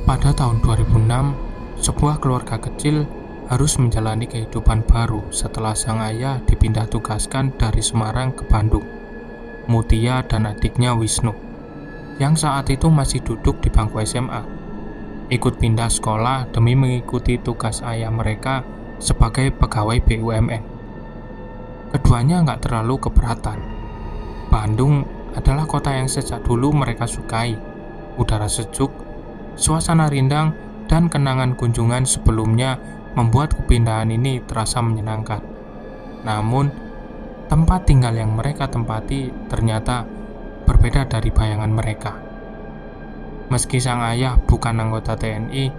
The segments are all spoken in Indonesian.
Pada tahun 2006, sebuah keluarga kecil harus menjalani kehidupan baru setelah sang ayah dipindah tugaskan dari Semarang ke Bandung. Mutia dan adiknya Wisnu, yang saat itu masih duduk di bangku SMA, ikut pindah sekolah demi mengikuti tugas ayah mereka sebagai pegawai BUMN. Keduanya nggak terlalu keberatan. Bandung adalah kota yang sejak dulu mereka sukai. Udara sejuk, suasana rindang, dan kenangan kunjungan sebelumnya membuat kepindahan ini terasa menyenangkan. Namun, tempat tinggal yang mereka tempati ternyata berbeda dari bayangan mereka. Meski sang ayah bukan anggota TNI,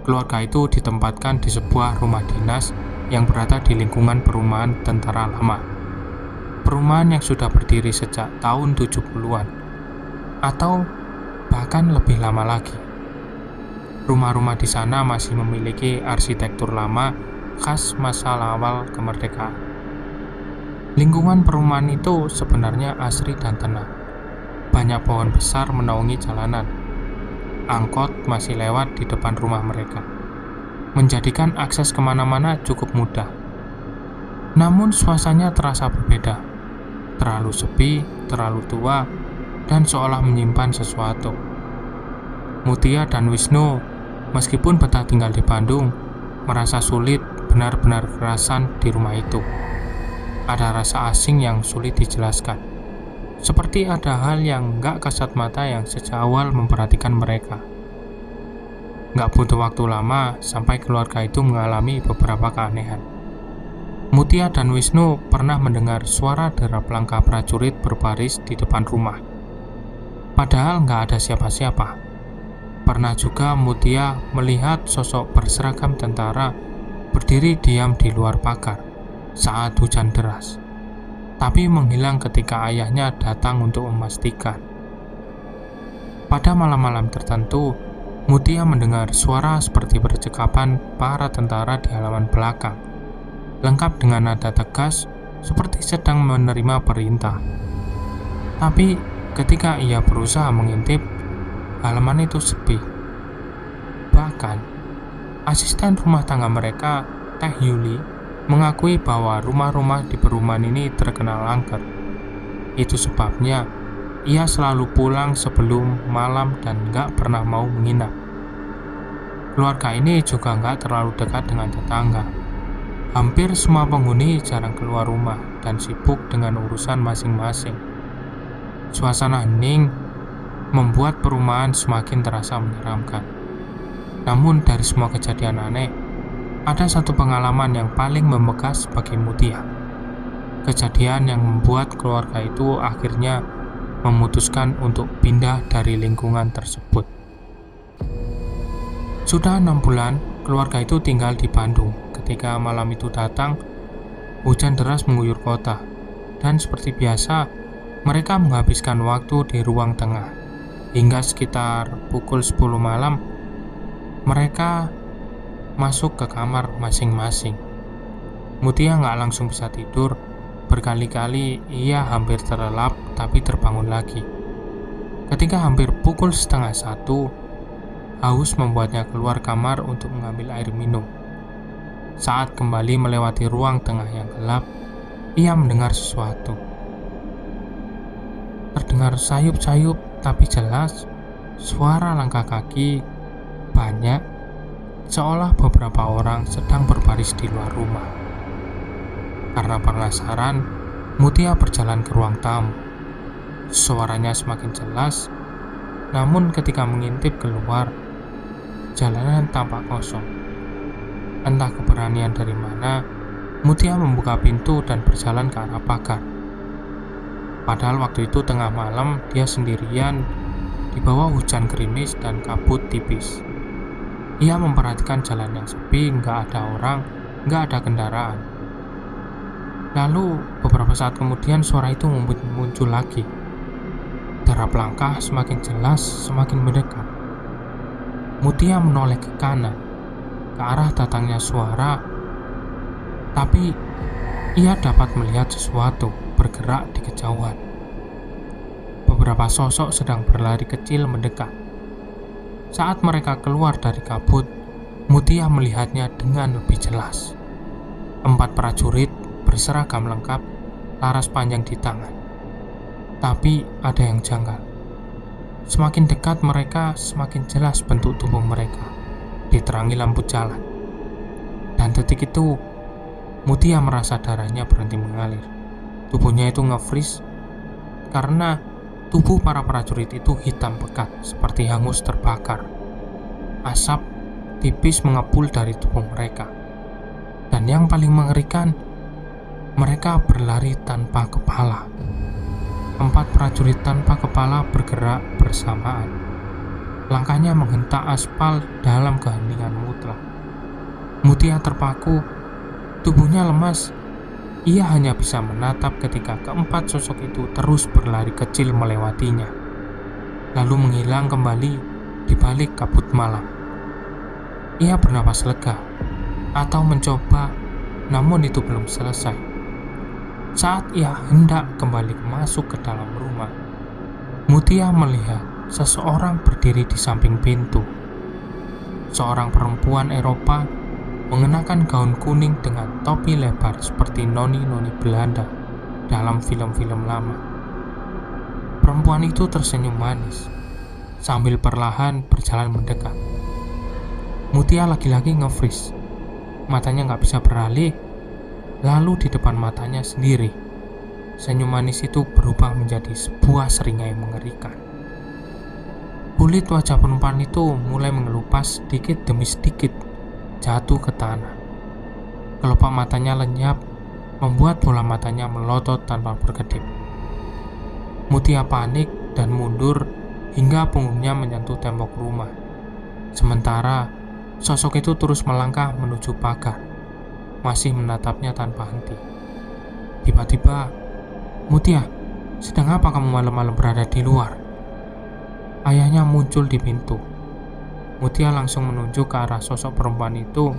keluarga itu ditempatkan di sebuah rumah dinas yang berada di lingkungan perumahan tentara lama. Perumahan yang sudah berdiri sejak tahun 70-an, atau bahkan lebih lama lagi. Rumah-rumah di sana masih memiliki arsitektur lama khas masa awal kemerdekaan. Lingkungan perumahan itu sebenarnya asri dan tenang. Banyak pohon besar menaungi jalanan. Angkot masih lewat di depan rumah mereka, menjadikan akses kemana-mana cukup mudah. Namun suasananya terasa berbeda. Terlalu sepi, terlalu tua, dan seolah menyimpan sesuatu. Mutia dan Wisnu, meskipun betah tinggal di Bandung, merasa sulit benar-benar kerasan di rumah itu. Ada rasa asing yang sulit dijelaskan. Seperti ada hal yang gak kasat mata yang sejak awal memperhatikan mereka. Gak butuh waktu lama sampai keluarga itu mengalami beberapa keanehan. Mutia dan Wisnu pernah mendengar suara derap langkah prajurit berbaris di depan rumah. Padahal gak ada siapa-siapa. Pernah juga Mutia melihat sosok berseragam tentara berdiri diam di luar pagar saat hujan deras, tapi menghilang ketika ayahnya datang untuk memastikan. Pada malam-malam tertentu, Mutia mendengar suara seperti percakapan para tentara di halaman belakang, lengkap dengan nada tegas seperti sedang menerima perintah. Tapi ketika ia berusaha mengintip, halaman itu sepi. Bahkan, asisten rumah tangga mereka, Teh Yuli, mengakui bahwa rumah-rumah di perumahan ini terkenal angker. Itu sebabnya ia selalu pulang sebelum malam dan gak pernah mau menginap. Keluarga ini juga gak terlalu dekat dengan tetangga. Hampir semua penghuni jarang keluar rumah dan sibuk dengan urusan masing-masing. Suasana hening membuat perumahan semakin terasa menyeramkan. Namun dari semua kejadian aneh, ada satu pengalaman yang paling membekas bagi Mutia. Kejadian yang membuat keluarga itu akhirnya memutuskan untuk pindah dari lingkungan tersebut. Sudah 6 bulan, keluarga itu tinggal di Bandung. Ketika malam itu datang, hujan deras mengguyur kota, dan seperti biasa, mereka menghabiskan waktu di ruang tengah. Hingga sekitar pukul 10 malam, mereka masuk ke kamar masing-masing. Mutia nggak langsung bisa tidur. Berkali-kali ia hampir terlelap tapi terbangun lagi. Ketika hampir pukul 12:30, haus membuatnya keluar kamar untuk mengambil air minum. Saat kembali melewati ruang tengah yang gelap, ia mendengar sesuatu. Terdengar sayup-sayup tapi jelas, suara langkah kaki banyak, seolah beberapa orang sedang berbaris di luar rumah. Karena penasaran, Mutia berjalan ke ruang tamu. Suaranya semakin jelas, namun ketika mengintip keluar, jalanan tampak kosong. Entah keberanian dari mana, Mutia membuka pintu dan berjalan ke arah pagar. Padahal waktu itu tengah malam, dia sendirian di bawah hujan gerimis dan kabut tipis. Ia memperhatikan jalan yang sepi, nggak ada orang, nggak ada kendaraan. Lalu beberapa saat kemudian suara itu muncul lagi. Derap langkah semakin jelas, semakin mendekat. Mutia menoleh ke kanan, ke arah datangnya suara, tapi ia dapat melihat sesuatu bergerak di kejauhan. Beberapa sosok sedang berlari kecil mendekat. Saat mereka keluar dari kabut, Mutia melihatnya dengan lebih jelas. 4 prajurit berseragam lengkap, laras panjang di tangan. Tapi ada yang janggal. Semakin dekat mereka, semakin jelas bentuk tubuh mereka, diterangi lampu jalan. Dan detik itu, Mutia merasa darahnya berhenti mengalir. Tubuhnya itu nge-freeze karena tubuh para prajurit itu hitam pekat, seperti hangus terbakar. Asap tipis mengepul dari tubuh mereka. Dan yang paling mengerikan, mereka berlari tanpa kepala. 4 prajurit tanpa kepala bergerak bersamaan. Langkahnya menghentak aspal dalam keheningan mutlak. Mutia terpaku, tubuhnya lemas. Ia hanya bisa menatap ketika keempat sosok itu terus berlari kecil melewatinya, lalu menghilang kembali di balik kabut malam. Ia bernapas lega, atau mencoba, namun itu belum selesai. Saat ia hendak kembali masuk ke dalam rumah, Mutia melihat seseorang berdiri di samping pintu. Seorang perempuan Eropa mengenakan gaun kuning dengan topi lebar seperti noni-noni Belanda dalam film-film lama. Perempuan itu tersenyum manis sambil perlahan berjalan mendekat. Mutia lagi-lagi nge-freeze. Matanya gak bisa beralih. Lalu di depan matanya sendiri, senyum manis itu berubah menjadi sebuah seringai mengerikan. Kulit wajah perempuan itu mulai mengelupas sedikit demi sedikit, jatuh ke tanah. Kelopak matanya lenyap, membuat bola matanya melotot tanpa berkedip. Mutia panik dan mundur hingga punggungnya menyentuh tembok rumah. Sementara sosok itu terus melangkah menuju pagar, masih menatapnya tanpa henti. Tiba-tiba, "Mutia, sedang apa kamu malam-malam berada di luar?" Ayahnya muncul di pintu. Mutia langsung menunjuk ke arah sosok perempuan itu,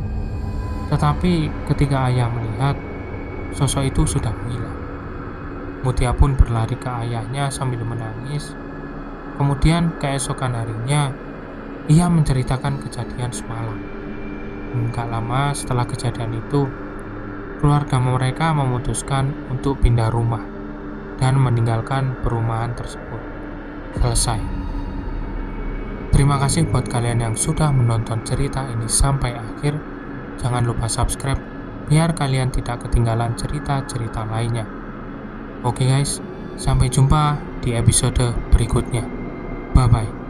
tetapi ketika ayah melihat, sosok itu sudah menghilang. Mutia pun berlari ke ayahnya sambil menangis. Kemudian keesokan harinya, ia menceritakan kejadian semalam. Enggak lama setelah kejadian itu, keluarga mereka memutuskan untuk pindah rumah dan meninggalkan perumahan tersebut. Selesai. Terima kasih buat kalian yang sudah menonton cerita ini sampai akhir. Jangan lupa subscribe biar kalian tidak ketinggalan cerita-cerita lainnya. Oke guys, sampai jumpa di episode berikutnya. Bye bye.